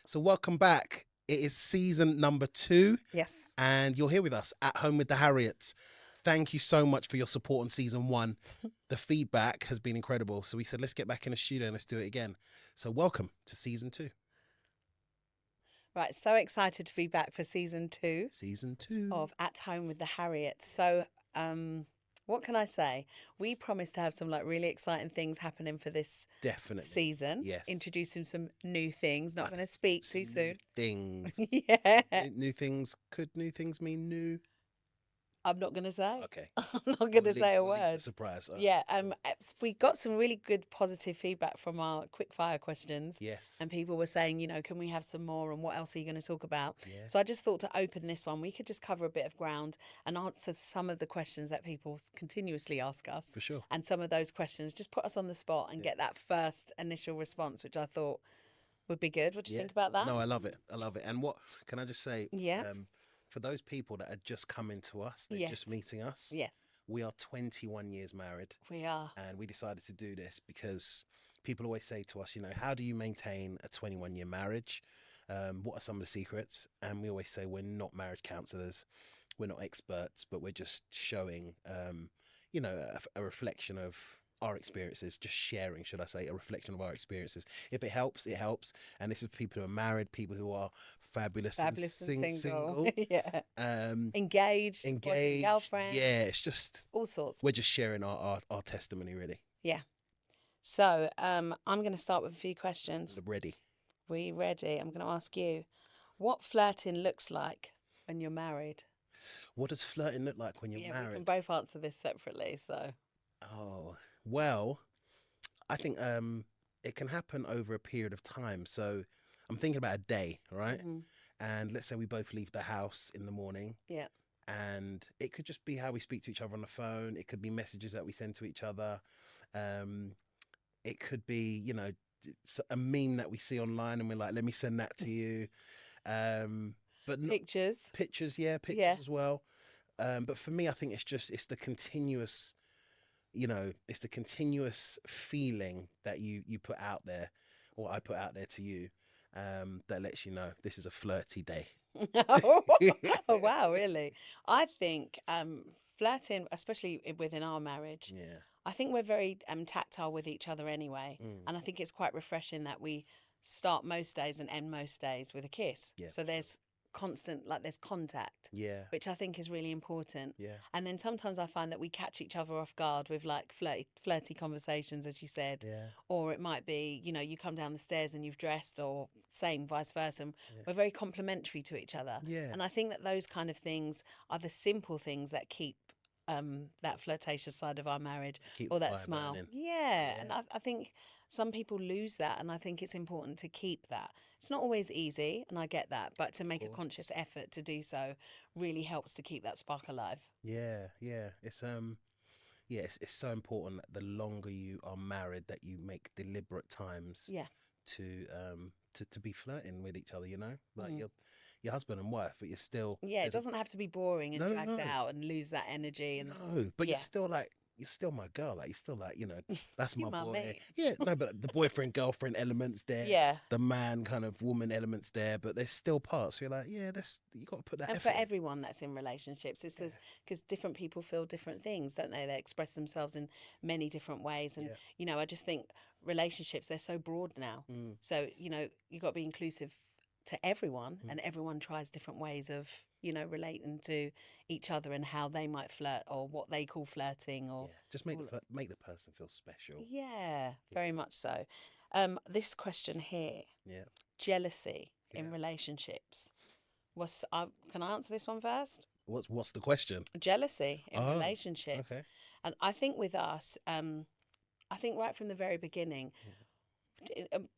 So welcome back. It is season number 2, Yes. and you're here with us at home with the Harriets. Thank you so much for your support on season 1. The feedback has been incredible. So we said, let's get back in the studio and let's do it again. So welcome to season 2. Right. So excited to be back for season 2 Season 2. of At Home with the Harriets. So, what can I say? We promised to have some really exciting things happening for this Definitely. season. Yes. Introducing some new things. Not But going to speak too new soon. things. Yeah. New things. Could new things mean new? I'm not going to say. Okay. I'm not going to say a We'll leave the word. surprise. Yeah, we got some really good positive feedback from our quick fire questions. Yes. And people were saying, can we have some more and what else are you going to talk about? Yeah. So I just thought to open this one, we could just cover a bit of ground and answer some of the questions that people continuously ask us. For sure. And some of those questions just put us on the spot and get that first initial response, which I thought would be good. What do you think about that? No, I love it. I love it. And what can I just say? Yeah. For those people that are just coming to us, they're just meeting us. Yes. We are 21 years married. We are. And we decided to do this because people always say to us, how do you maintain a 21-year marriage? What are some of the secrets? And we always say we're not marriage counselors. We're not experts, but we're just showing, a reflection of our experiences, just sharing, should I say, a reflection of our experiences. If it helps, it helps. And this is people who are married, people who are fabulous and single. Yeah. Engaged, girlfriend. Yeah, it's just all sorts. We're just sharing our testimony, really. Yeah. So I'm going to start with a few questions. Ready. We ready? I'm going to ask you, what flirting looks like when you're married? What does flirting look like when you're married? We can both answer this separately. So. Oh, well, I think it can happen over a period of time. So I'm thinking about a day, right? Mm-hmm. And let's say we both leave the house in the morning. Yeah. And it could just be how we speak to each other on the phone. It could be messages that we send to each other. It could be, a meme that we see online and we're like, let me send that to you. But pictures. Pictures as well. But for me, I think it's the continuous, it's the continuous feeling that you put out there, or I put out there to you, that lets you know this is a flirty day. Oh, wow, really? I think flirting, especially within our marriage, I think we're very tactile with each other anyway. And I think it's quite refreshing that we start most days and end most days with a kiss. So there's constant, there's contact, which I think is really important. And then sometimes I find that we catch each other off guard with flirty conversations, as you said, or it might be, you come down the stairs and you've dressed, or same vice versa, and we're very complimentary to each other. And I think that those kind of things are the simple things that keep that flirtatious side of our marriage, or that smile. And I think some people lose that, and I think it's important to keep that. It's not always easy, and I get that, but to make a conscious effort to do so really helps to keep that spark alive. It's it's so important that the longer you are married, that you make deliberate times to be flirting with each other, like your husband and wife, but you're still it doesn't have to be boring and dragged out and lose that energy. And but you're still my girl. You're still that's my boy. Mate. But the boyfriend girlfriend elements there, the man kind of woman elements there, but there's still parts where you're like, you got to put that and effort for everyone that's in relationships, it's because different people feel different things, don't they? They express themselves in many different ways, and I just think relationships, they're so broad now. So you've got to be inclusive to everyone, and everyone tries different ways of relating to each other and how they might flirt, or what they call flirting, or just make the person feel special. Very much so. This question here, jealousy in relationships. Can I answer this one first? What's the question? Jealousy in relationships. Okay. And I think with us, I think right from the very beginning,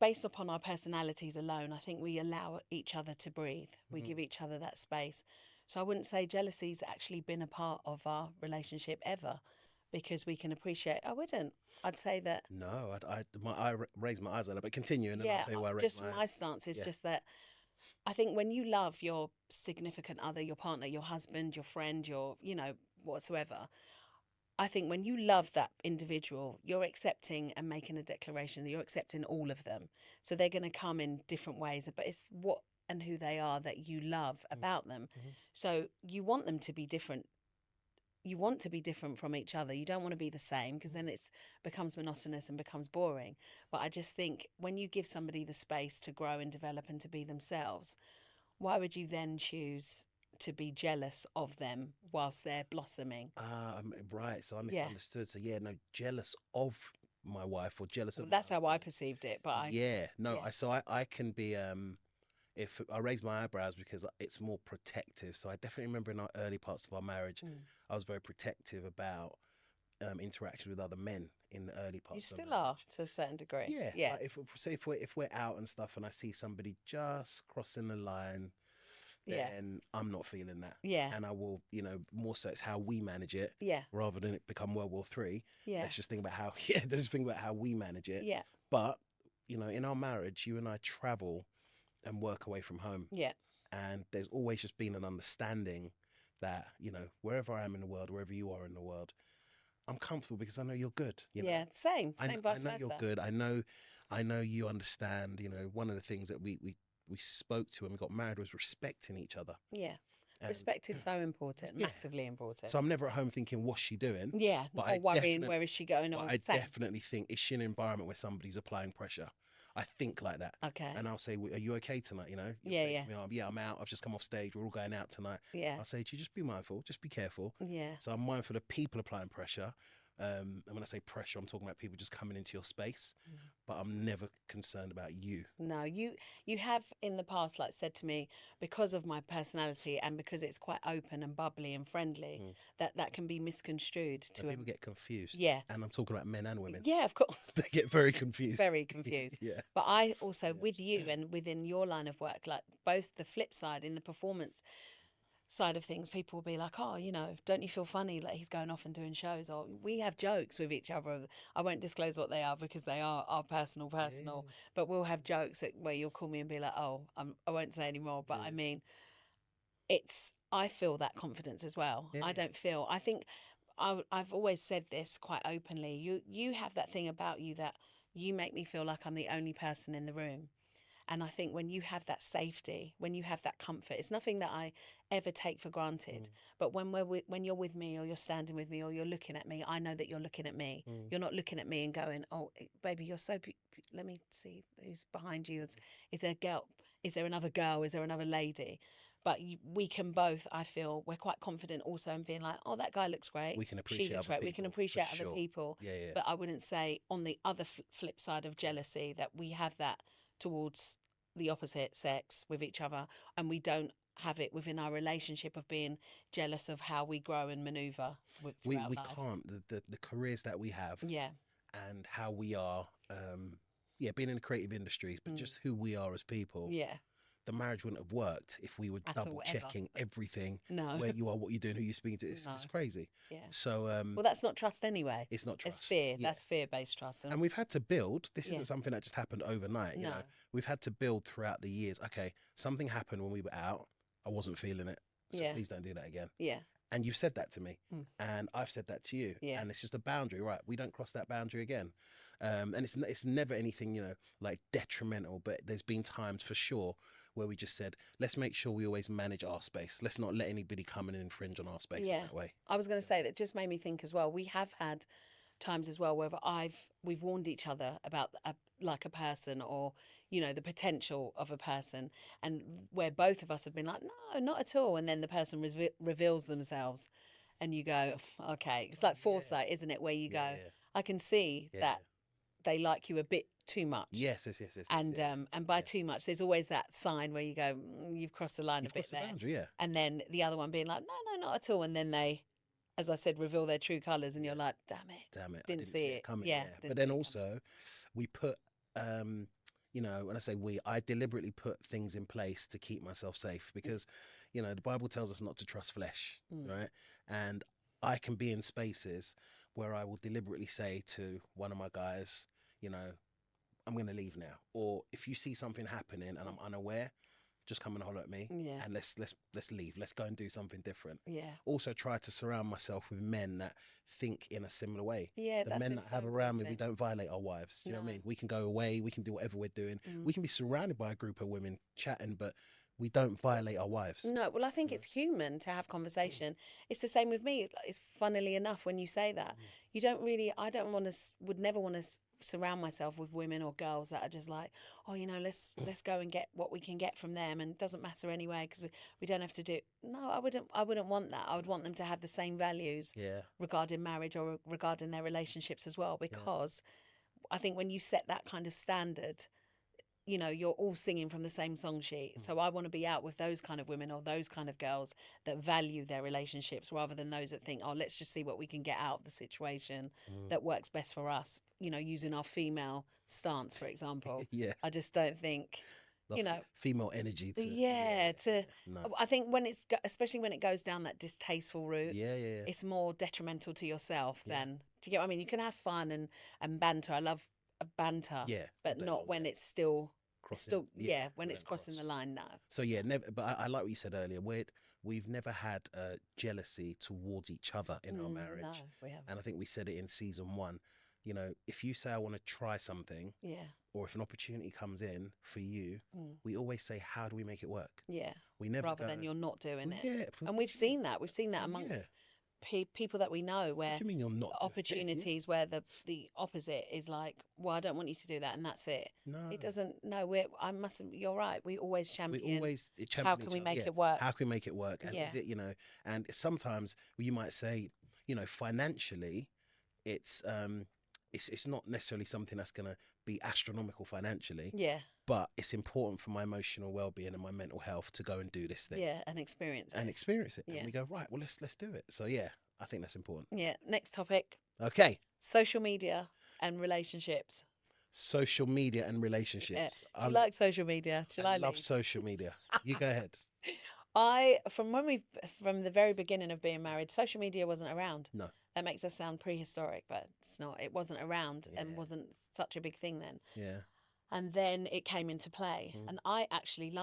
based upon our personalities alone, I think we allow each other to breathe. We give each other that space. So I wouldn't say jealousy's actually been a part of our relationship ever, because we can appreciate. I wouldn't. I'd say that. No, I raise my eyes at it, but continue, and then I'll tell you why I raise my eyes. My stance is just that I think when you love your significant other, your partner, your husband, your friend, your, whatsoever, I think when you love that individual, you're accepting and making a declaration that you're accepting all of them. So they're going to come in different ways, but it's what and who they are that you love about them. Mm-hmm. So you want them to be different. You want to be different from each other. You don't want to be the same, because then it becomes monotonous and becomes boring. But I just think when you give somebody the space to grow and develop and to be themselves, why would you then choose to be jealous of them whilst they're blossoming? Right. So I misunderstood. So yeah, no, jealous of my wife or jealous of. That's how I perceived it. But no, I can be if I raise my eyebrows because it's more protective. So I definitely remember in our early parts of our marriage, I was very protective about interaction with other men in the early parts. You of still marriage. are to a certain degree. Yeah. Like if we're out and stuff, and I see somebody just crossing the line, then I'm not feeling that. Yeah. And I will, more so it's how we manage it. Yeah. Rather than it become World War III. Yeah. Let's just think about how we manage it. Yeah. But, in our marriage, you and I travel and work away from home. Yeah. And there's always just been an understanding that, wherever I am in the world, wherever you are in the world, I'm comfortable because I know you're good. Yeah, same vice versa. I know you're good. I know you understand. One of the things that we spoke to when we got married was respecting each other. Yeah. And respect is so important, massively important. So I'm never at home thinking, what's she doing? Yeah, or worrying, where is she going? But I definitely think, is she in an environment where somebody's applying pressure? I think like that. Okay. And I'll say, are you okay tonight? You'll say to me, I'm out. I've just come off stage. We're all going out tonight. Yeah. I'll say to you, just be mindful. Just be careful. Yeah. So I'm mindful of people applying pressure. And when I say pressure, I'm talking about people just coming into your space. But I'm never concerned about you. No, you have in the past, like, said to me, because of my personality and because it's quite open and bubbly and friendly, that can be misconstrued. People get confused. Yeah. And I'm talking about men and women. Yeah, of course. They get very confused. Very confused. Yeah. But I also, with you and within your line of work, like both the flip side, in the performance side of things, people will be like, oh, don't you feel funny, like he's going off and doing shows? Or we have jokes with each other. I won't disclose what they are because they are our personal, but we'll have jokes where you'll call me and be like, oh, I won't say anymore, but I mean, I feel that confidence as well. I think I've always said this quite openly. You have that thing about you that you make me feel like I'm the only person in the room. And I think when you have that safety, when you have that comfort, it's nothing that I ever take for granted. But when you're with me, or you're standing with me, or you're looking at me, I know that you're looking at me. You're not looking at me and going, oh, baby, you're so let me see who's behind you. Is there another girl? Is there another lady? But we can both, I feel, we're quite confident also in being like, oh, that guy looks great. We can appreciate she looks other great. people, We can appreciate other sure. people. Yeah. But I wouldn't say on the other flip side of jealousy that we have that towards the opposite sex with each other, and we don't have it within our relationship of being jealous of how we grow and maneuver. We can't. The careers that we have, and how we are, being in the creative industries, but just who we are as people. Yeah. The marriage wouldn't have worked if we were double checking everything. No. Where you are, what you're doing, who you're speaking to. It's crazy. Yeah. So well, that's not trust anyway. It's not trust. It's fear. Yeah. That's fear-based trust. And we've had to build. This isn't something that just happened overnight. You know, we've had to build throughout the years. Okay, something happened when we were out. I wasn't feeling it. So please don't do that again. Yeah. And you've said that to me, and I've said that to you, and it's just a boundary, right? We don't cross that boundary again, and it's never anything, like detrimental. But there's been times for sure where we just said, let's make sure we always manage our space. Let's not let anybody come in and infringe on our space in that way. I was going to say that just made me think as well. We have had times as well where we've warned each other about a person, or the potential of a person, and where both of us have been like, no, not at all, and then the person reveals themselves, and you go, okay, it's like foresight, isn't it, where you go, I can see that they like you a bit too much. Yes. And by too much, there's always that sign where you go, you've crossed the line a bit there. Boundary, and then the other one being like, no, not at all, and then they, as I said, reveal their true colours, and you're like, damn it, didn't see it coming. But then also, we put, when I say we, I deliberately put things in place to keep myself safe, because, the Bible tells us not to trust flesh, right? And I can be in spaces where I will deliberately say to one of my guys, I'm going to leave now. Or if you see something happening and I'm unaware, just come and holler at me, Yeah. and let's leave. Let's go and do something different. Yeah. Also, try to surround myself with men that think in a similar way. Yeah, The that's men it, that I so have around me, we important. don't violate our wives. Do you know what I No. mean? We can go away, we can do whatever we're doing. Mm. We can be surrounded by a group of women chatting, but we don't violate our wives. No, well, I think Yeah. it's human to have conversation. It's the same with me. It's funnily enough when you say that, you don't really. I don't want to. Would never want to surround myself with women or girls that are just like, oh, you know, let's go and get what we can get from them, and it doesn't matter anyway because we don't have to do. No, I wouldn't want that. I would want them to have the same values Yeah. regarding marriage or regarding their relationships as well, because I think when you set that kind of standard, you know, you're all singing from the same song sheet. So I want to be out with those kind of women or those kind of girls that value their relationships rather than those that think, oh, let's just see what we can get out of the situation that works best for us, you know, using our female stance, for example. Yeah. I just don't think, you know, female energy to no. I think when it's, especially when it goes down that distasteful route, it's more detrimental to yourself than, do you get what I mean? You can have fun and banter. I love banter, but not when it's still crossing, when it's crossing the line now. So never. But I like what you said earlier. We've never had jealousy towards each other in our marriage. No, we haven't. And I think we said it in season 1. You know, if you say I want to try something, or if an opportunity comes in for you, we always say, how do we make it work? Yeah, we never rather than you're not doing it. Yeah, and we've seen that. We've seen that amongst people that we know, where what do you mean you're not opportunities where the opposite is like, well, I don't want you to do that, and that's it. No, it doesn't. No, you're right. We always champion. We always champion. How can we make it work? How can we make it work? And is it, you know? And sometimes you might say, you know, financially, it's not necessarily something that's going to be astronomical financially. Yeah. But it's important for my emotional well-being and my mental health to go and do this thing. Yeah, and experience it. And we go, right, well, let's do it. So yeah, I think that's important. Yeah. Next topic. Okay. Social media and relationships. Social media and relationships. I like social media. I love social media. You go ahead. From the very beginning of being married, social media wasn't around. No. That makes us sound prehistoric, but it's not. It wasn't around and wasn't such a big thing then. Yeah. And then it came into play, and I actually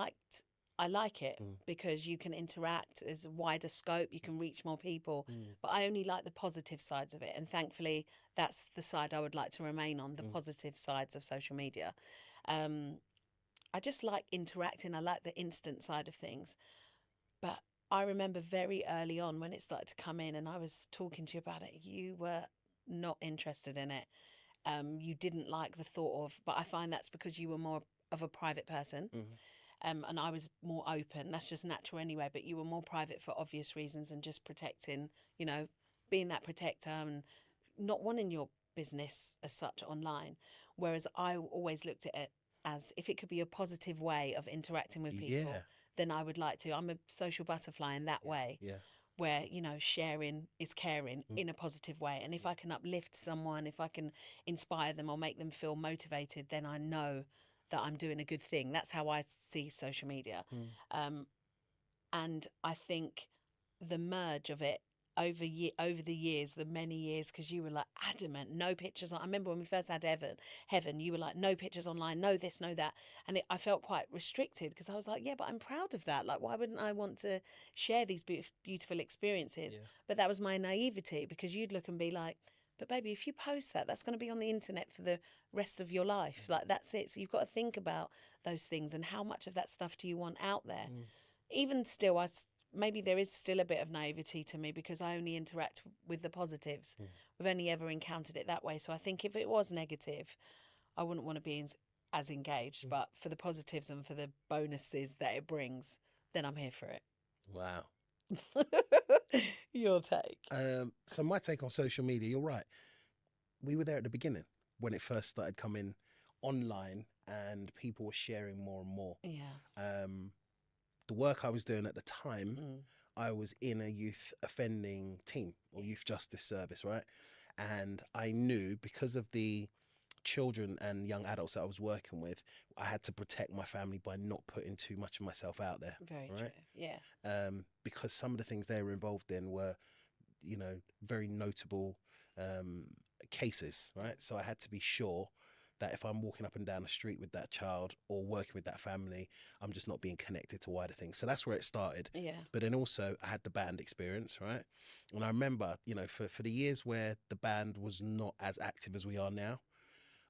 I like it because you can interact. There's a wider scope. You can reach more people. But I only like the positive sides of it, and thankfully, that's the side I would like to remain on. The positive sides of social media. I just like interacting. I like the instant side of things. But I remember very early on when it started to come in and I was talking to you about it, you were not interested in it. You didn't like the thought of, but I find that's because you were more of a private person. And I was more open. That's just natural anyway, but you were more private for obvious reasons and just protecting, you know, being that protector and not wanting your business as such online. Whereas I always looked at it as if it could be a positive way of interacting with people. Then I would like to. I'm a social butterfly in that way, where, you know, sharing is caring in a positive way. And if I can uplift someone, if I can inspire them or make them feel motivated, then I know that I'm doing a good thing. That's how I see social media. And I think the merge of it over the years, the many years, because you were like adamant, no pictures on. I remember when we first had Heaven, you were like, no pictures online, no this, no that. And I felt quite restricted because I was like, yeah, but I'm proud of that. Like, why wouldn't I want to share these beautiful experiences? But that was my naivety, because you'd look and be like, but baby, if you post that, that's going to be on the internet for the rest of your life. Like, that's it. So you've got to think about those things and how much of that stuff do you want out there? Even still, maybe there is still a bit of naivety to me because I only interact with the positives. We've only ever encountered it that way. So I think if it was negative, I wouldn't want to be as engaged. But for the positives and for the bonuses that it brings, then I'm here for it. Wow. Your take. So my take on social media, you're right. We were there at the beginning when it first started coming online and people were sharing more and more. Yeah. The work I was doing at the time, I was in a youth offending team or youth justice service, right? And I knew because of the children and young adults that I was working with, I had to protect my family by not putting too much of myself out there. Very right? true, yeah. Because some of the things they were involved in were, you know, very notable cases, right? So I had to be sure that if I'm walking up and down the street with that child or working with that family, I'm just not being connected to wider things. So that's where it started. Yeah. But then also I had the band experience, right? And I remember, you know, for the years where the band was not as active as we are now,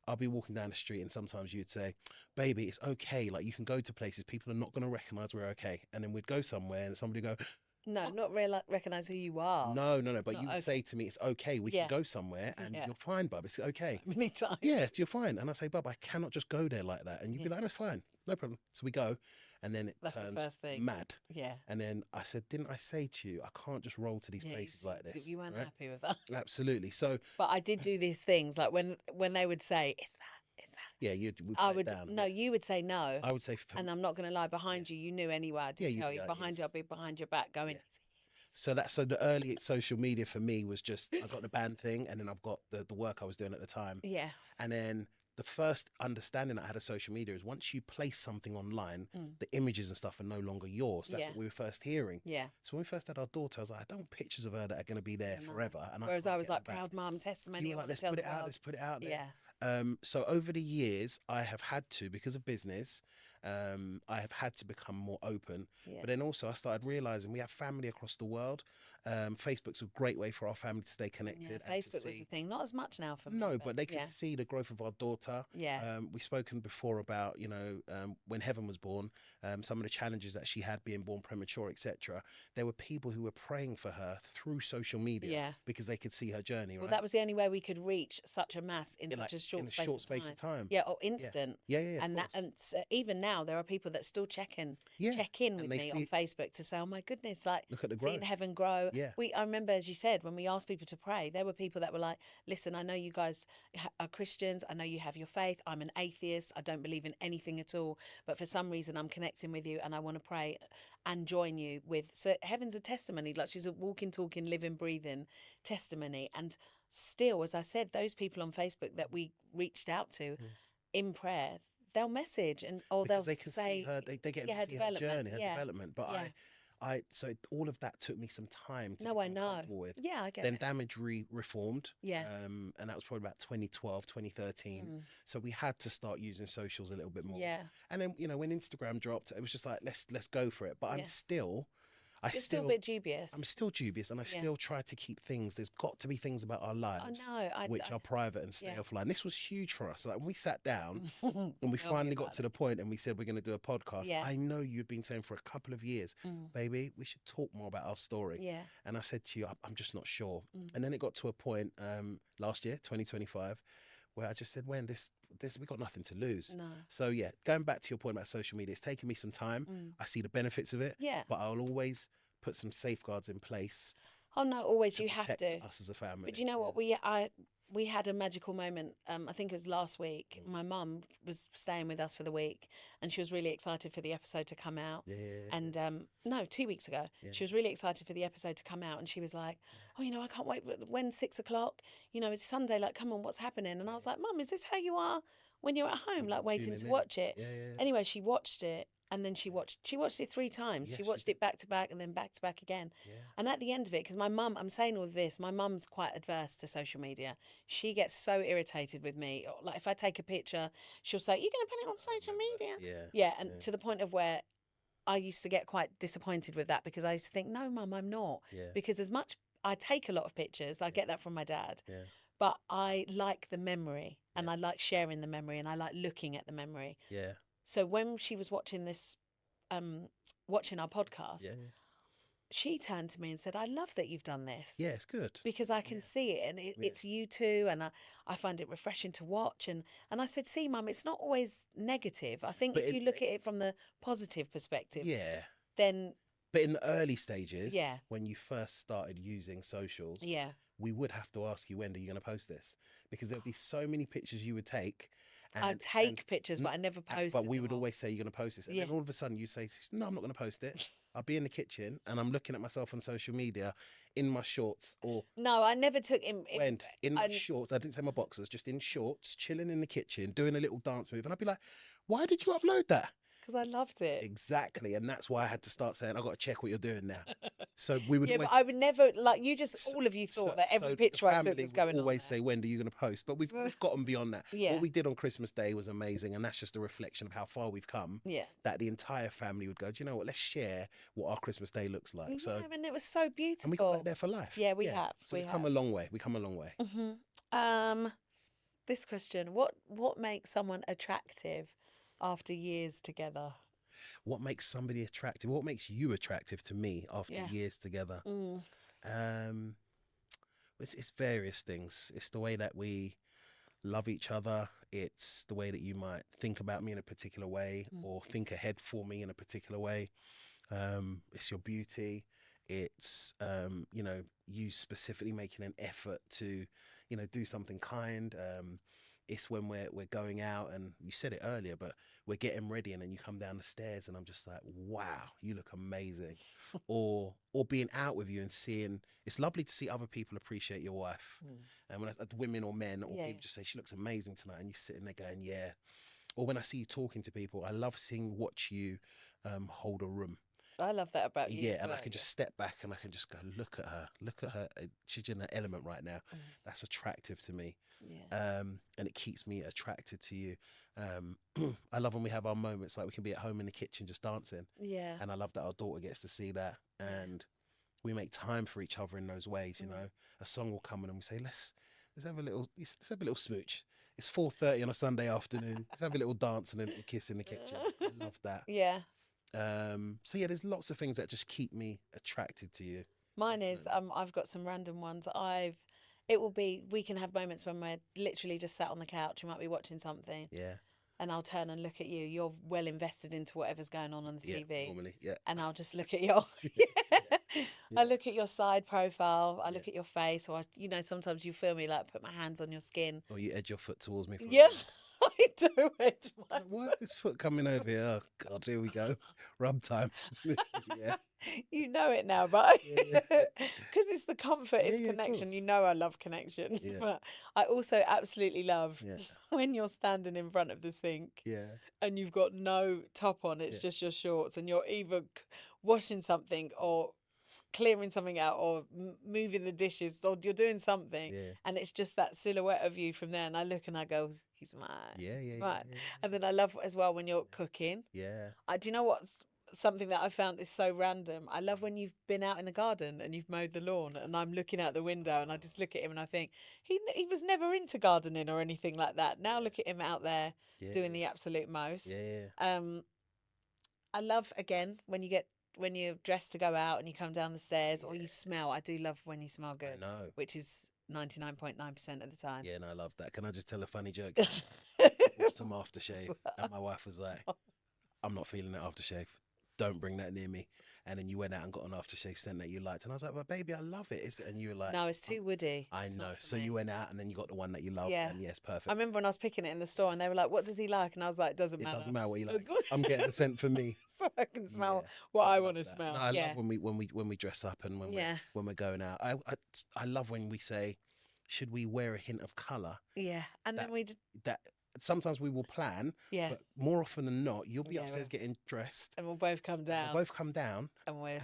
I'll be walking down the street and sometimes you'd say, baby, it's okay. Like, you can go to places, people are not going to recognize we're okay. And then we'd go somewhere and somebody would go, no, not recognize who you are. no. But you would say to me, it's okay. We can go somewhere and you're fine, bub. It's okay. So many times. Yeah, you're fine. And I say, bub, I cannot just go there like that. And you'd be like, that's fine. No problem. So we go. And then That's turns the first thing. mad. Yeah. And then I said, didn't I say to you, I can't just roll to these places like this. You weren't happy with that. Absolutely. So, but I did do these things like when they would say, is that? Yeah, I would down. No, you would say no. I would say, and I'm not going to lie. Behind you knew anyway. I did tell you behind you. I'll be behind your back going. So the early social media for me was just I got the band thing, and then I've got the work I was doing at the time. Yeah. And then the first understanding I had of social media is once you place something online, the images and stuff are no longer yours. That's what we were first hearing. Yeah. So when we first had our daughter, I was like, I don't want pictures of her that are going to be there forever. And whereas I was like, proud mum, testimony. You were like, let's put it out. Let's put it out there. Yeah. So over the years, I have had to, because of business, I have had to become more open. Yeah. But then also I started realizing we have family across the world. Facebook's a great way for our family to stay connected. Yeah, Facebook was the thing. Not as much now for me. No, but they can see the growth of our daughter. Yeah. We've spoken before about, you know, when Heaven was born, some of the challenges that she had being born premature, etc. There were people who were praying for her through social media because they could see her journey. Well, that was the only way we could reach such a mass in such a short space of time. Yeah, or instant. Yeah. And even now there are people that still check in with me on Facebook to say, oh my goodness, like look at the growth. Seeing Heaven grow. Yeah. I remember, as you said, when we asked people to pray, there were people that were like, listen, I know you guys are Christians. I know you have your faith. I'm an atheist. I don't believe in anything at all. But for some reason, I'm connecting with you and I want to pray and join you with. So Heaven's a testimony. Like, she's a walking, talking, living, breathing testimony. And still, as I said, those people on Facebook that we reached out to in prayer, they'll message or because they'll they can say, see her, they get to see her journey, her development. But so all of that took me some time to I know. With. Yeah, I get then it. Damage reformed. Yeah. And that was probably about 2012, 2013. So we had to start using socials a little bit more. Yeah. And then, you know, when Instagram dropped, it was just like, let's go for it. But I'm still You're still a bit dubious. I'm still dubious, and I still try to keep things. There's got to be things about our lives which are private and stay offline. This was huge for us. Like when we sat down and we finally got to the point and we said we're going to do a podcast. Yeah. I know you'd been saying for a couple of years, baby, we should talk more about our story. Yeah. And I said to you, I'm just not sure. And then it got to a point last year, 2025. Where I just said, when this we got nothing to lose. No. So yeah, going back to your point about social media, it's taken me some time. I see the benefits of it. Yeah. But I'll always put some safeguards in place. Oh no, always you have to. Us as a family. But you know what? We had a magical moment. I think it was last week. My mum was staying with us for the week, and she was really excited for the episode to come out. Yeah. And no, 2 weeks ago, she was really excited for the episode to come out, and she was like, "Oh, you know, I can't wait. When 6 o'clock? You know, it's Sunday. Like, come on, what's happening?" And I was like, "Mum, is this how you are when you're at home, like waiting to watch it?" Yeah. Anyway, she watched it. And then she watched it 3 times. Yes, she watched it back to back and then back to back again. Yeah. And at the end of it, because my mum, I'm saying all of this, my mum's quite adverse to social media. She gets so irritated with me. Like if I take a picture, she'll say, "You're going to put it on social media?" Yeah. And to the point of where I used to get quite disappointed with that because I used to think, no, Mum, I'm not. Yeah. Because as much, I take a lot of pictures. I get that from my dad. Yeah. But I like the memory and I like sharing the memory and I like looking at the memory. Yeah. So when she was watching this, watching our podcast, she turned to me and said, "I love that you've done this. Yeah, it's good. Because I can see it and it's you too, and I find it refreshing to watch." And I said, "See, Mum, it's not always negative. I think if you look at it from the positive perspective, then..." But in the early stages, when you first started using socials, we would have to ask you, when are you going to post this? Because there would be so many pictures you would take. I'd take pictures, but I never post But we would always say, "You're going to post this." And then all of a sudden you say, "No, I'm not going to post it." I'll be in the kitchen and I'm looking at myself on social media in my shorts or... No, I never took... in my shorts, I didn't say my boxers, just in shorts, chilling in the kitchen, doing a little dance move. And I'd be like, "Why did you upload that?" Because I loved it. Exactly. And that's why I had to start saying, "I've got to check what you're doing now." So we would Yeah, always, but I would never, like, you just, so, all of you so, thought that every so the picture I took family was would going on always there. say, "When are you going to post?" But we've gotten beyond that. Yeah. What we did on Christmas Day was amazing, and that's just a reflection of how far we've come. Yeah. That the entire family would go, "Do you know what? Let's share what our Christmas Day looks like." So, Yeah, and it was so beautiful. and we got that there for life. Yeah, we have. So We we've come a long way. We come a long way. This question, what makes someone attractive after years together? What makes somebody attractive? What makes you attractive to me after years together? It's various things. It's the way that we love each other. It's the way that you might think about me in a particular way or think ahead for me in a particular way. It's your beauty. It's you specifically making an effort to do something kind. It's when we're going out, and you said it earlier, but we're getting ready, and then you come down the stairs and I'm just like, wow, you look amazing. or being out with you and seeing, it's lovely to see other people appreciate your wife. And when women or men or people just say, she looks amazing tonight, and you're sitting there going, yeah. Or when I see you talking to people, I love watch you hold a room. I love that about you. Yeah, and I can just step back and I can just go, look at her. She's in her element right now. That's attractive to me. Yeah. And it keeps me attracted to you. I love when we have our moments, like we can be at home in the kitchen just dancing. Yeah. And I love that our daughter gets to see that. And we make time for each other in those ways, you know. A song will come in and we say, let's have a little smooch. It's 4:30 on a Sunday afternoon. Let's have a little dance and a little kiss in the kitchen. I love that. Yeah. So yeah, there's lots of things that just keep me attracted to you. Mine is I've got some random ones. We can have moments when we're literally just sat on the couch, we might be watching something. Yeah. And I'll turn and look at you. You're well invested into whatever's going on the TV. Yeah, normally, yeah. And I'll just look at your I look at your side profile, I look at your face, or sometimes you feel me, like put my hands on your skin. Or you edge your foot towards me. Yeah. I do edge my Why is this foot coming over here? Oh God, here we go. Rub time. Yeah. You know it now, but because it's the comfort, it's connection. You know I love connection. Yeah. But I also absolutely love when you're standing in front of the sink and you've got no top on, it's just your shorts, and you're either washing something or clearing something out or moving the dishes, or you're doing something, and it's just that silhouette of you from there, and I look and I go, he's mine. Yeah. And then I love as well when you're cooking. Yeah. Do you know what? Something that I found is so random. I love when you've been out in the garden and you've mowed the lawn, and I'm looking out the window and I just look at him and I think he was never into gardening or anything like that. Now look at him out there doing the absolute most. Yeah. I love, again, when you're dressed to go out and you come down the stairs or you smell. I do love when you smell good. I know. Which is 99.9% of the time. Yeah, and I love that. Can I just tell a funny joke? I bought some aftershave and my wife was like, I'm not feeling that aftershave. Don't bring that near me. And then you went out and got an aftershave scent that you liked. And I was like, but baby, I love it. And you were like, no, it's too woody. I know. So you went out and then you got the one that you love. Yeah. And yes, perfect. I remember when I was picking it in the store and they were like, what does he like? And I was like, it doesn't matter. It doesn't matter what he likes. I'm getting the scent for me. So I can smell what I want to smell. No, I love when we dress up and when we're going out. I love when we say, should we wear a hint of colour? Yeah. And then we sometimes we will plan, but more often than not, you'll be upstairs getting dressed. And we'll both come down. And we're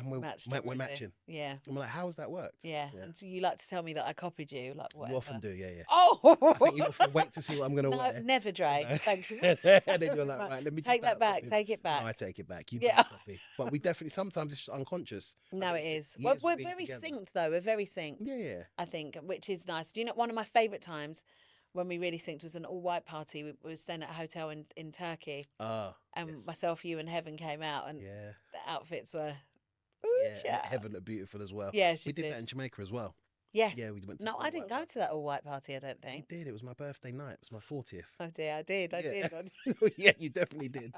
matching. Yeah. And we're like, how has that worked? Yeah. And so you like to tell me that I copied you, like whatever. You often do, yeah. Oh! I think you often wait to see what I'm going to wear. Never, Dre. Thank you. And then you're like, right, let me take that back. Take it back. No, I take it back. You copy. But we definitely, sometimes it's just unconscious. No, it is. We're very synced, though. We're very synced. Yeah. I think, which is nice. Do you know, one of my favourite times when we really synced was an all-white party. We were staying at a hotel in Turkey. And myself, you and Heaven came out, and the outfits were... Heaven looked beautiful as well. Yeah, we did that in Jamaica as well. Yes. Yeah, we went to I didn't go to that all-white party, I don't think. You did. It was my birthday night. It was my 40th. Oh, dear. I did. Yeah, you definitely did.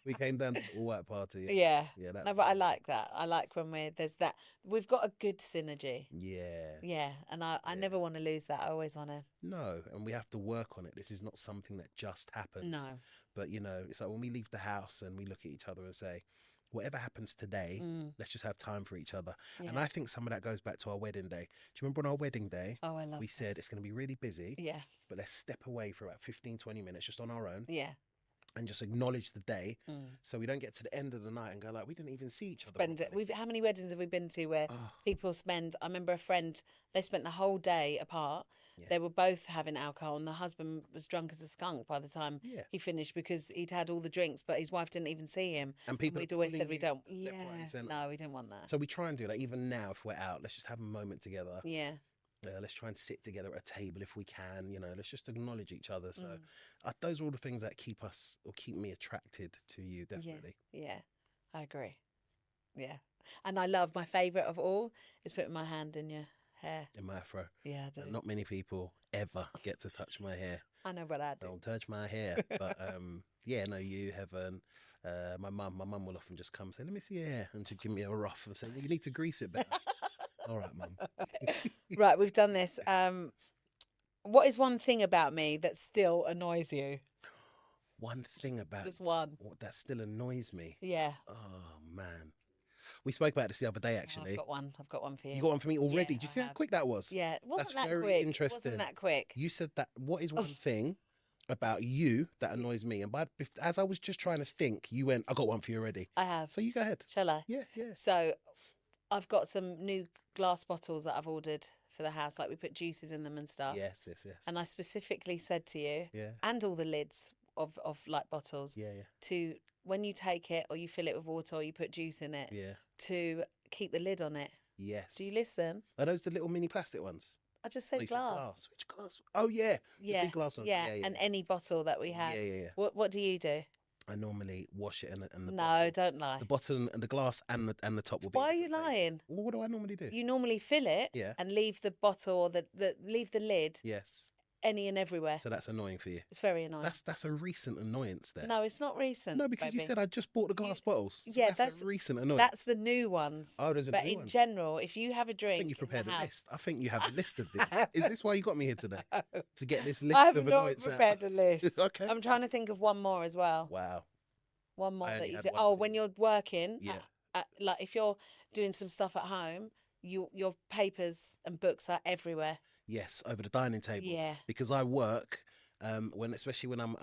We came down to the all-white party. Yeah. No, but I like that. I like when there's that. We've got a good synergy. Yeah. Yeah, and I never want to lose that. I always want to. No, and we have to work on it. This is not something that just happens. No. But, it's like when we leave the house and we look at each other and say, whatever happens today, let's just have time for each other. Yeah. And I think some of that goes back to our wedding day. Do you remember on our wedding day? Oh, I love we said it's going to be really busy. Yeah. But let's step away for about 15, 20 minutes just on our own. Yeah. and just acknowledge the day, Mm. so we don't get to the end of the night and go like, we didn't even see each other Spend it. properly. How many weddings have we been to where Oh, people spend? I remember a friend. They spent the whole day apart. yeah. They were both having alcohol, and the husband was drunk as a skunk by the time Yeah. he finished because he'd had all the drinks, but his wife didn't even see him. And people we'd are always said pulling we you don't. left, Yeah, right, and centre. no, we didn't want that. So we try and do that even now if we're out. Let's just have a moment together. Yeah, Let's try and sit together at a table if we can. Let's just acknowledge each other. So Mm. those are all the things that keep us or keep me attracted to you. Definitely. yeah, I agree. Yeah, and I love my favourite of all is putting my hand in your hair. In my afro. Yeah, I do. And not many people ever get to touch my hair. I know what I do. Don't touch my hair. But yeah, no, you haven't. My mum will often just come and say, "Let me see your hair," and she'd give me a rough and say, "You need to grease it better." All right, mum. Right, we've done this. What is one thing about me that still annoys you? One thing about Just one. that still annoys me. Yeah. Oh man, we spoke about this the other day. Oh, Actually, I've got one. I've got one for you. you got one for me already. Yeah, Do you I see how have. quick that was? Yeah, it wasn't That's that very quick. It interesting. wasn't that quick. You said that. What is one thing about you that annoys me? And as I was just trying to think, you went, "I got one for you already." I have. So you go ahead. Shall I? Yeah, yeah. So, I've got some new glass bottles that I've ordered for the house. Like we put juices in them and stuff. Yes. And I specifically said to you, Yeah. and all the lids of like bottles, Yeah. to when you take it or you fill it with water or you put juice in it, Yeah. to keep the lid on it. Yes. Do you listen? Are those the little mini plastic ones? I just No, said you said glass. Which glass? Oh yeah. The Yeah, big glass ones. yeah, Yeah. and any bottle that we have. Yeah. What do you do? I normally wash it and the No, bottom. don't lie. The bottom and the glass and the top will be. Why in are you different places. lying? Well, what do I normally do? You normally fill it Yeah. and leave the bottle or leave the lid Yes. any and everywhere. So that's annoying for you. It's very annoying. That's a recent annoyance there. No, it's not recent. No, because you baby. said I just bought the glass bottles. So yeah, that's a recent annoyance. That's the new ones. Oh, there's a But new in one. general, if you have a drink, I think you prepared in a the list. I think you have a list of this. Is this why you got me here today? house, To get this list I have of not annoyance out? prepared a list. Okay. I'm trying to think of one more as well. Wow. One more I that only you had do. one Oh, thing. when you're working, Yeah. like if you're doing some stuff at home, your papers and books are everywhere. Yes, over the dining table. Yeah. Because I work, especially when I'm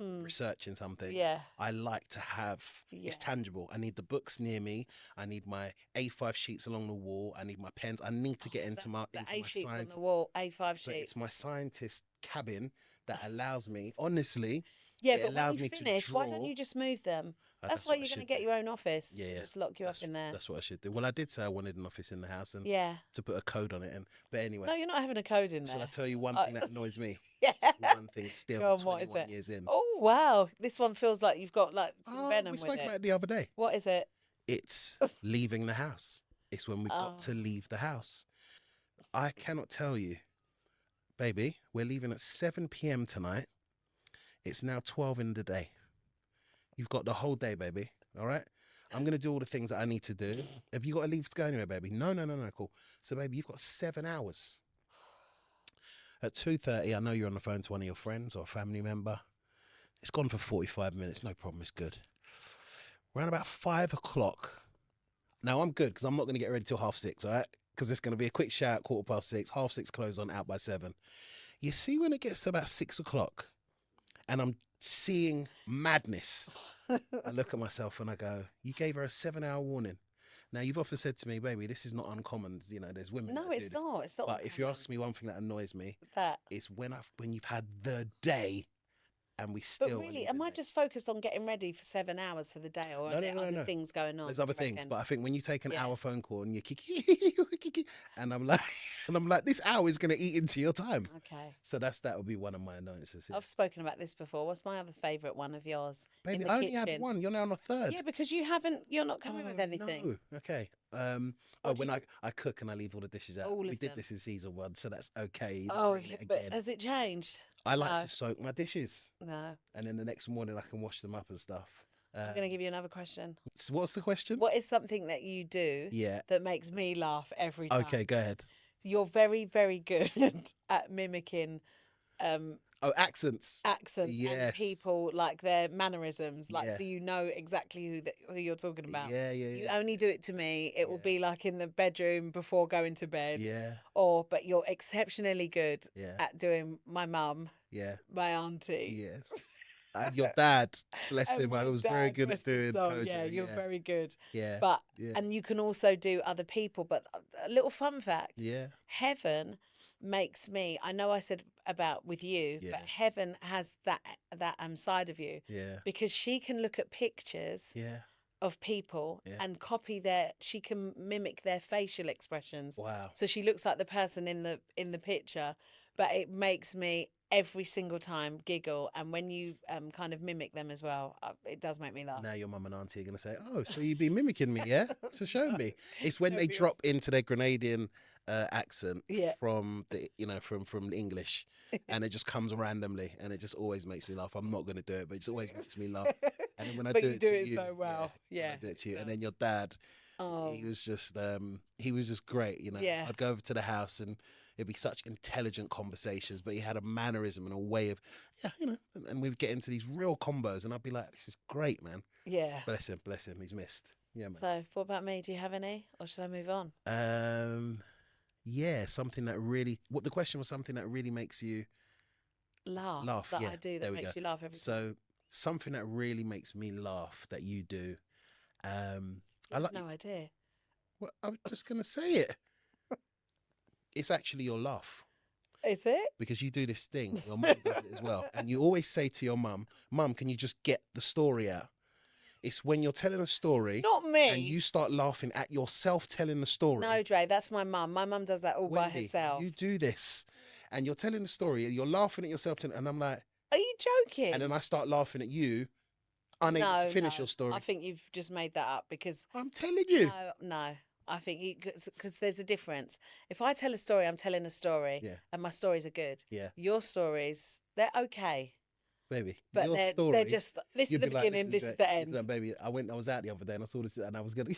Mm. researching something. Yeah. I like to have it's Yeah. tangible. I need the books near me. I need my A5 sheets along the wall. I need my pens. I need to get into my The into A my sheets on science. the wall, A5 So sheets. it's my scientist cabin that allows me. Honestly, Yeah, it but allows when me you to finish, why don't draw. you just move them? That's That's why what I you're going to should get do. your own office. Yeah. Just lock you up in there. That's what I should do. Well, I did say I wanted an office in the house and Yeah. to put a code on it. But anyway, No, you're not having a code in shall I there. tell you one Oh. thing that annoys me? Yeah. One thing still, Go on, what is 21 it? years in. Oh, wow. This one feels like you've got like some venom we with spoke it. about it the other day. What is it? It's leaving the house. It's when we've got Oh. to leave the house. I cannot tell you, baby, we're leaving at 7 p.m. tonight. It's now 12 in the day. You've got the whole day, baby. All right? I'm going to do all the things that I need to do. Have you got to leave to go anywhere, baby? No, cool. So, baby, you've got 7 hours. At 2:30, I know you're on the phone to one of your friends or a family member. It's gone for 45 minutes. No problem. It's good. Around about 5 o'clock. Now, I'm good because I'm not going to get ready till 6:30, all right? Because it's going to be a quick shout, 6:15, 6:30 close on, out by 7. You see, when it gets to about 6 o'clock and I'm seeing madness, I look at myself and I go, you gave her a 7-hour warning. Now, you've often said to me, baby, this is not uncommon. You know, there's women. No, that do it's this. not. It's not. But if you ask me one thing that annoys me, that. it's when you've had the day and we still. But really, am I just focused on getting ready for 7 hours for the day, or are there other things going on? There's other you things, reckon? but I think when you take an Yeah. hour phone call and you and I'm like, this hour is gonna eat into your time. Okay. So that would be one of my annoyances. Yeah. I've spoken about this before. What's my other favourite one of yours? Baby, in the I only had kitchen? one. You're now on a third. Yeah, because you're not coming with Oh, anything. No. Okay. What do When you- I cook and I leave all the dishes out. All We of did them. this in season 1, so that's okay. You don't Oh, bring it but again. has it changed? I like no. to soak my dishes, No. and then the next morning I can wash them up and stuff. I'm going to give you another question. So what's the question? What is something that you do Yeah. that makes me laugh every time? Okay, go ahead. You're very, very good at mimicking Oh, accents. accents and Yes. people, like their mannerisms, like Yeah. so you know exactly who you're talking about. Yeah. You only do it to me. It will Yeah. be like in the bedroom before going to bed. Yeah. But you're exceptionally good Yeah. at doing my mum, Yeah. my auntie. Yes. And your dad, bless And him, I my was very dad, good at bless his doing soul, Kojo. yeah, you're very good. Yeah. But Yeah. and you can also do other people. But a little fun fact: Yeah. Heaven makes me. I know I said about with you, Yeah. but Heaven has that side of you Yeah. because she can look at pictures Yeah. of people Yeah. and copy their. She can mimic their facial expressions. Wow. So she looks like the person in the picture, but it makes me every single time giggle. And when you kind of mimic them as well, it does make me laugh. Now your mum and auntie are going to say, oh, so you've been mimicking me, yeah? So show me. It's when No, they drop into their Grenadian accent Yeah. from the, from the English, and it just comes randomly, and it just always makes me laugh. I'm not going to do it, but it just always makes me laugh. And then when I But do you it do to it you, so well. when Yeah, I do it to you, it and then does. your dad, Oh, he was just great, you know. Yeah. I'd go over to the house and it'd be such intelligent conversations, but he had a mannerism and a way of, yeah, you know, and we'd get into these real combos, and I'd be like, this is great, man. yeah. Bless him, he's missed. Yeah, man. So, what about me? Do you have any, or should I move on? Yeah, something that really, what the question was, something that really makes you Laugh. That yeah, I do there that we makes go. you laugh every time. So something that really makes me laugh that you do. I I like. have no idea. Well, I was just gonna say it. It's actually your laugh, Is it? because you do this thing. Your mum does it as well, and you always say to your mum, can you just get the story out?" It's when you're telling a story Not me. and you start laughing at yourself telling the story. No, Dre, that's my mum. My mum does that all by Wendy, herself. you do this, and you're telling the story, and you're laughing at yourself, and I'm like, Are you joking? and then I start laughing at you, unable to finish your story. I think you've just made that up because I'm telling you. no. I think because there's a difference. If I tell a story, I'm telling a story, Yeah. and my stories are good. Yeah. Your stories, they're okay, Baby, but your they're story, just. This is you'd the be like, beginning. This is the end. Like, baby, I was out the other day and I saw this and I was gonna.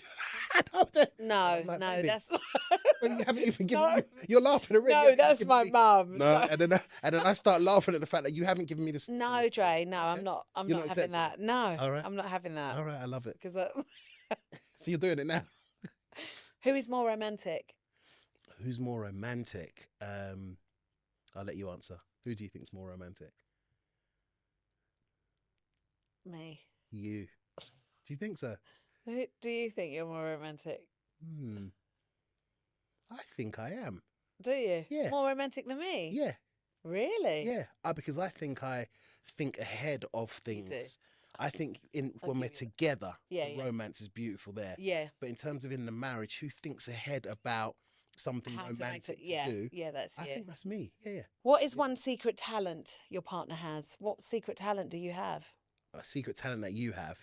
No, I'm like, no, baby, that's. Well, you haven't even given No. me. You're laughing already. No, You haven't that's given my me- mum. No, and then I start laughing at the fact that you haven't given me this. No, Dre. No, I'm Okay. not. I'm You're not not having accepting that. No, All right. I'm not having that. All right, I love it. Because So you're doing it now. who is more romantic? Who's more romantic? I'll let you answer. Who do you think's more romantic? Me. You. Do you think so? Who do you think you're more romantic? I think I am. Do you? Yeah. More romantic than me? Yeah. Really? Yeah. Because I think ahead of things. do. I think when I'll we're give you that. together, Yeah, the yeah. romance is beautiful there. Yeah. But in terms of in the marriage, who thinks ahead about something How to make romantic it? Yeah. to do? Yeah, that's I you. think that's me. Yeah, yeah. What is one secret talent your partner has? What secret talent do you have? A secret talent that you have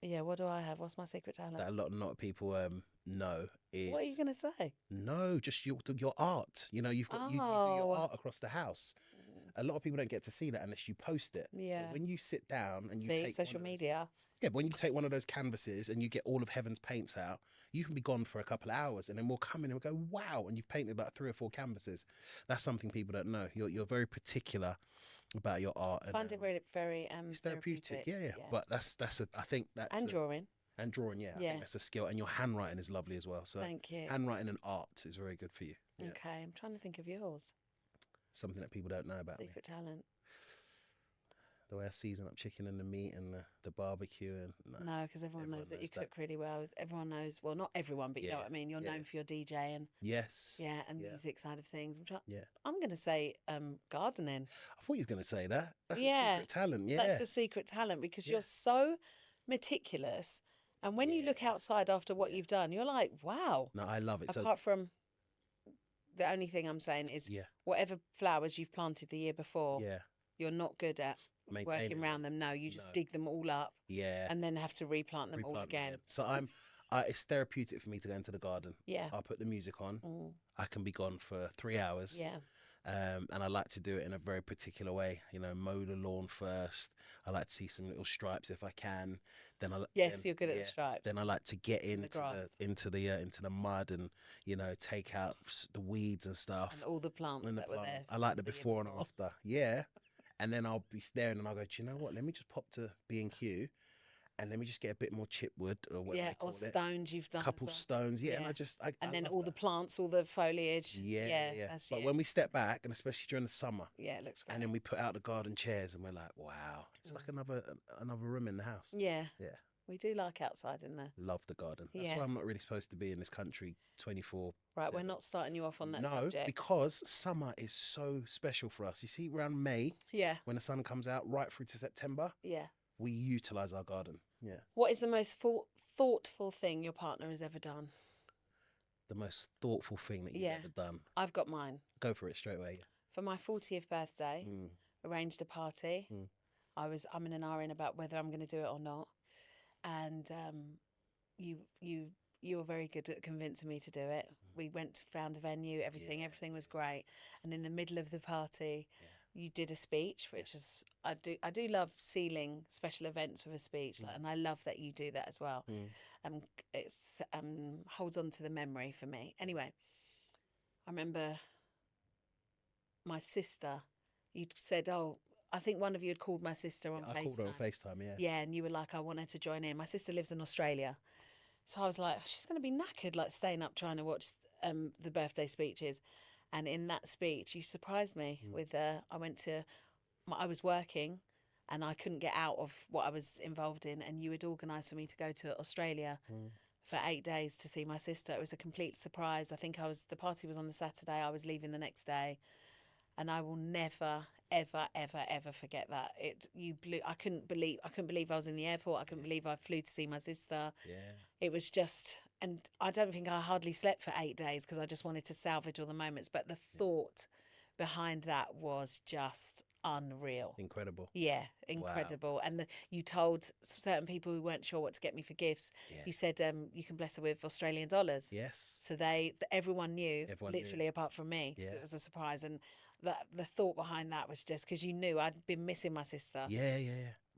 Yeah, what do I have? What's my secret talent? that a lot of people know is What are you going to say? no, just your art. You know, you do your Oh. art across the house. A lot of people don't get to see that unless you post it. Yeah. But when you sit down and you See, take social one of those- media. Yeah, but when you take one of those canvases and you get all of Heaven's paints out, you can be gone for a couple of hours, and then we'll come in and we'll go, wow, and you've painted about 3 or 4 canvases. That's something people don't know. You're very particular about your art. I find it very, very it's therapeutic. Yeah. But I think that's and drawing. and drawing. Yeah, I Yeah. think that's a skill, and your handwriting is lovely as well. So Thank you. handwriting and art is very good for you. Yeah. Okay, I'm trying to think of yours. Something that people don't know about me. Secret talent. The way I season up chicken and the meat and the barbecue and No, because everyone knows that you cook really well. Everyone knows, well, not everyone, but you know Yeah, what I mean. You're yeah. known for your DJing, yes. and Yeah. music side of things. Yeah. I'm going to say gardening. I thought you was going to say that. That's a Yeah, secret talent. Yeah. That's the secret talent because Yeah. you're so meticulous. And when you look Yeah. outside after what you've done, you're like, wow. No, I love it. Apart from the only thing I'm saying is yeah, whatever flowers you've planted the year before, yeah, you're not good at Maintaining working them. around them. No, you just No. dig them all up yeah. and then have to replant them all Replant them again. So it's therapeutic for me to go into the garden. Yeah. I put the music on. Mm, I can be gone for 3 hours. yeah. And I like to do it in a very particular way. You know, mow the lawn first. I like to see some little stripes if I can. Then Yes, you're good at the stripes. Then I like to get into grass. into the mud and take out the weeds and stuff. And all the plants And the that were there. plants. I like the the year before and before. after. Yeah. And then I'll be staring and I'll go, do you know what? Let me just pop to B&Q and then we just get a bit more chip wood or whatever Yeah, they call or it. stones you've done Couple as well. stones, yeah. And Yeah. I And then love all that. the plants, all the foliage. Yeah, Yeah, yeah. that's But you. when we step back, and especially during the summer, Yeah, it looks great. and then we put out the garden chairs, and we're like, wow, it's like another room in the house. Yeah. Yeah. We do like outside in there. Love the garden. That's Yeah. why I'm not really supposed to be in this country 24. Right, we're not starting you off on that No, subject. because summer is so special for us. You see, around May, Yeah. when the sun comes out, right through to September, Yeah. we utilize our garden. Yeah. What is the most thoughtful thing your partner has ever done? The most thoughtful thing that you've Yeah. ever done. I've got mine. Go for it straight away. For my 40th birthday, Mm. arranged a party. Mm. I'm in an hour in about whether I'm going to do it or not. And you were very good at convincing me to do it. We went, found a venue, everything was great. And in the middle of the party, you did a speech, which is I do love sealing special events with a speech, and I love that you do that as well. It's holds on to the memory for me. Anyway, I remember my sister. You'd said, "Oh, I think one of you had called my sister on FaceTime." I called her on FaceTime, yeah. Yeah, and you were like, "I want her to join in." My sister lives in Australia, so I was like, "She's going to be knackered, like staying up trying to watch the birthday speeches." And in that speech, you surprised me with. I was working, and I couldn't get out of what I was involved in, and you had organised for me to go to Australia for 8 days to see my sister. It was a complete surprise. I think the party was on the Saturday. I was leaving the next day, and I will never, ever, ever, ever forget that. I couldn't believe I was in the airport. I couldn't believe I flew to see my sister. Yeah. It was just, and I don't think I hardly slept for 8 days because I just wanted to salvage all the moments. But the thought behind that was just unreal. Incredible. Yeah, incredible. Wow. And you told certain people who weren't sure what to get me for gifts. Yeah. You said you can bless her with Australian dollars. Yes. So everyone knew, literally apart from me. Yeah. It was a surprise, and the thought behind that was just because you knew I'd been missing my sister. Yeah.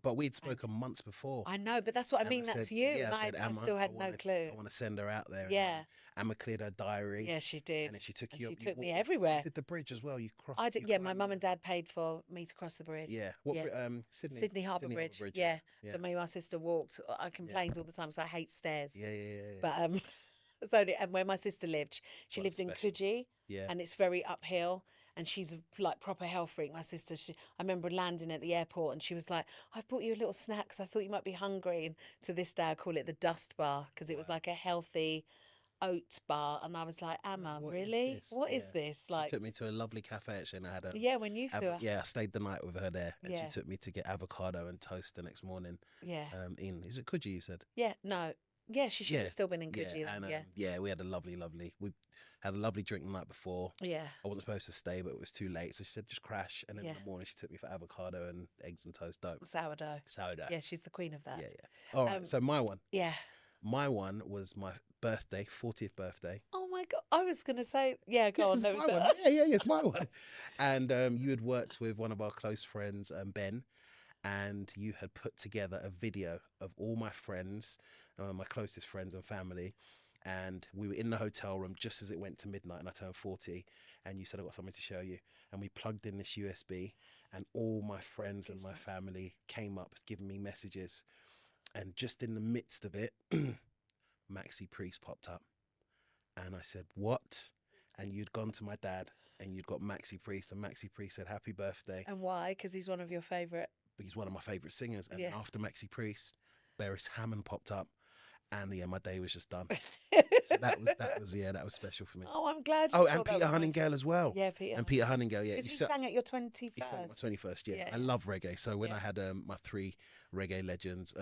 But we'd spoken months before. I know, but that's what I mean. That's you. Yeah, and I still had no clue. I want to send her out there. Yeah. Emma cleared her diary. Yeah, she did. And then she took She took me everywhere. You did the bridge as well. You crossed. I did. Yeah, my mum and dad paid for me to cross the bridge. Yeah. Sydney Harbour Bridge. Yeah. So me and my sister walked. I complained all the time because I hate stairs. Yeah. But and where my sister lived, she lived in Coogee. Yeah. And it's very uphill. And she's like proper health freak, my sister. I remember landing at the airport and she was like, "I've bought you a little snack because I thought you might be hungry." And to this day, I call it the dust bar because it was like a healthy oat bar. And I was like, "Emma, really? What is this?" Like, she took me to a lovely cafe actually, and I had when you flew. I stayed the night with her there, and she took me to get avocado and toast the next morning. Yeah. Is it Coogee you said? Yeah. No. Yeah, she should have still been in Coogee. We had a lovely. We had a lovely drink the night before. Yeah. I wasn't supposed to stay, but it was too late, so she said just crash. And then in the morning, she took me for avocado and eggs and toast. Sourdough. Yeah, she's the queen of that. Yeah. All right, so my one. Yeah. My one was my birthday, 40th birthday. Oh my God. I was going to say, go on. It's my one. It's my one. And you had worked with one of our close friends, Ben, and you had put together a video of all my friends, my closest friends and family. And we were in the hotel room just as it went to midnight and I turned 40. And you said, "I've got something to show you." And we plugged in this USB and all my friends and my family came up giving me messages. And just in the midst of it, Maxi Priest popped up. And I said, "What?" And you'd gone to my dad and you'd got Maxi Priest, and Maxi Priest said, "Happy birthday." And why? Because he's one of your favourite. He's one of my favourite singers. And after Maxi Priest, Beres Hammond popped up. And my day was just done. So that was special for me. Oh, I'm glad. And Peter Hunningale as well. Yeah, Peter. And Peter Hunningale, yeah. Because he sang at your 21st. He sang at my 21st, yeah. I love reggae. So when I had my 3 reggae legends,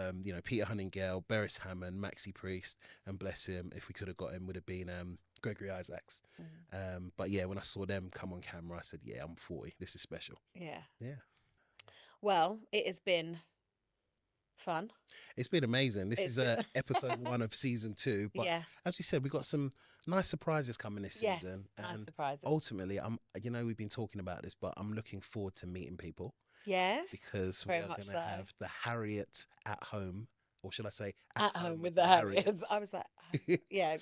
Peter Hunningale, Beres Hammond, Maxi Priest, and bless him, if we could have got him, would have been Gregory Isaacs. But when I saw them come on camera, I said, "Yeah, I'm 40. This is special." Yeah. Yeah. Well, it has been fun. It's been amazing. This is episode 1 of season 2. But as we said, we've got some nice surprises coming this season. Nice surprises. Ultimately, we've been talking about this, but I'm looking forward to meeting people. Yes. Because we are going to have the Harriet at home, or should I say at home with the Harriets. I was like,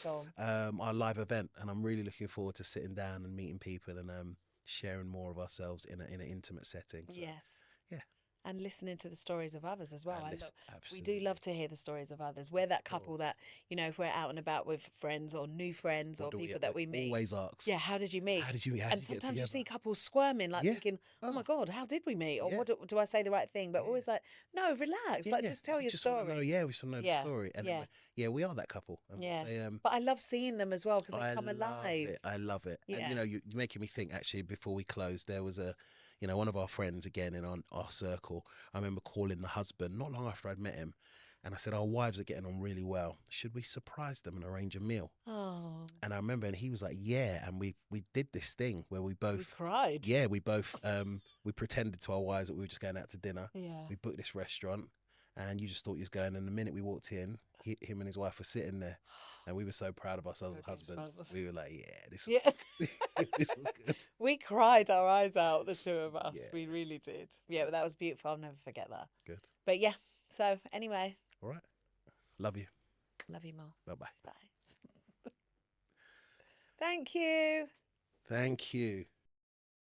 go on. Our live event, and I'm really looking forward to sitting down and meeting people and sharing more of ourselves in an intimate setting. So, yes. Yeah. And listening to the stories of others as well. We do Absolutely. love to hear the stories of others. We're that couple that, you know, if we're out and about with friends or new friends or people that we meet, always asks, yeah, how did you meet? How did you And get sometimes you together? see couples squirming, like thinking, oh my God, how did we meet? Or what do I say the right thing? But always like, no, relax. Like, just tell your story. We just want to know the story. And then we are that couple. And Yeah. say, but I love seeing them as well because they come alive. I love it. Yeah. And, you know, you're making me think, actually, before we close, there was one of our friends, again, in our circle. I remember calling the husband not long after I'd met him. And I said, our wives are getting on really well. Should we surprise them and arrange a meal? Oh. And I remember, and he was like, yeah. And we did this thing where we cried. Yeah, we both, we pretended to our wives that we were just going out to dinner. Yeah. We booked this restaurant and you just thought you was going. And the minute we walked in, him and his wife were sitting there. And we were so proud of ourselves as husbands. We were like, this was good. We cried our eyes out, the two of us. Yeah. We really did. Yeah, but that was beautiful. I'll never forget that. Good. But yeah, so anyway. All right. Love you. Love you more. Bye-bye. Bye. Thank you. Thank you.